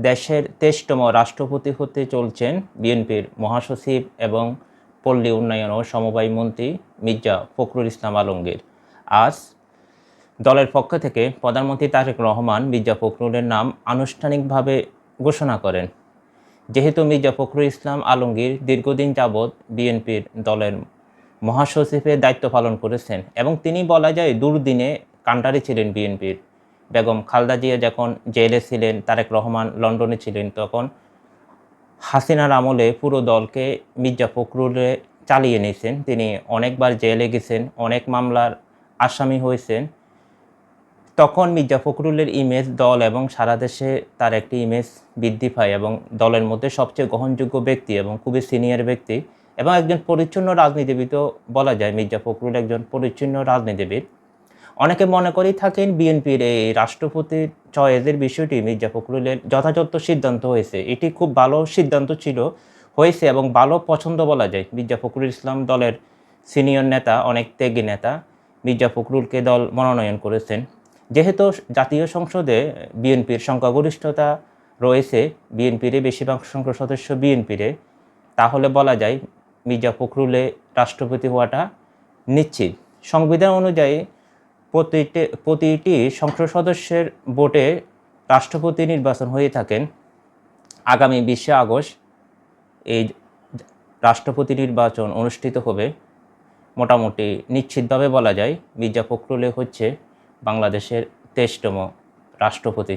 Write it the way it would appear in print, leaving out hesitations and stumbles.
দেশের ২৩তম রাষ্ট্রপতি হতে চলছেন বিএনপির মহাসচিব এবং পল্লী উন্নয়ন ও সমবায় মন্ত্রী মির্জা ফখরুল ইসলাম আলমগীর। আজ দলের পক্ষ থেকে প্রধানমন্ত্রী তারেক রহমান মির্জা ফখরুলের নাম আনুষ্ঠানিকভাবে ঘোষণা করেন। যেহেতু মির্জা ফখরুল ইসলাম আলমগীর দীর্ঘদিন যাবৎ বিএনপির দলের মহাসচিবের দায়িত্ব পালন করেছেন এবং তিনি বলা যায় দুর্দিনে কাণ্ডারি ছিলেন বিএনপির। বেগম খালেদা জিয়া যখন জেলে ছিলেন, তারেক রহমান লন্ডনে ছিলেন, তখন হাসিনার আমলে পুরো দলকে মির্জা ফখরুলে চালিয়ে নিয়েছেন। তিনি অনেকবার জেলে গেছেন, অনেক মামলার আসামি হয়েছেন। তখন মির্জা ফখরুলের ইমেজ দল এবং সারা দেশে তার একটি ইমেজ বৃদ্ধি পায় এবং দলের মধ্যে সবচেয়ে গ্রহণযোগ্য ব্যক্তি এবং খুবই সিনিয়র ব্যক্তি এবং একজন পরিচ্ছন্ন রাজনীতিবিদও বলা যায়। মির্জা ফখরুল একজন পরিচ্ছন্ন রাজনীতিবিদ। অনেকে মনে করেই থাকেন বিএনপির এই রাষ্ট্রপতির চয়েসের বিষয়টি মির্জা ফখরুলের যথাযথ সিদ্ধান্ত হয়েছে। এটি খুব ভালো সিদ্ধান্ত হয়েছে এবং ভালো পছন্দ বলা যায়। মির্জা ফখরুল ইসলাম দলের সিনিয়র নেতা, অনেক ত্যাগী নেতা। মির্জা ফখরুলকে দল মনোনয়ন করেছেন। যেহেতু জাতীয় সংসদে বিএনপির সংখ্যাগরিষ্ঠতা রয়েছে, বিএনপিরই বেশিরভাগ সংসদ সদস্য বিএনপিরে, তাহলে বলা যায় মির্জা ফখরুলে রাষ্ট্রপতি হওয়াটা নিশ্চিত। সংবিধান অনুযায়ী প্রতিটি সংসদ সদস্যের ভোটে রাষ্ট্রপতি নির্বাচন হয়ে থাকেন। আগামী 20শে আগস্ট এই রাষ্ট্রপতি নির্বাচন অনুষ্ঠিত হবে। মোটামুটি নিশ্চিতভাবে বলা যায় মির্জা ফখরুল হচ্ছে বাংলাদেশের 23তম রাষ্ট্রপতি।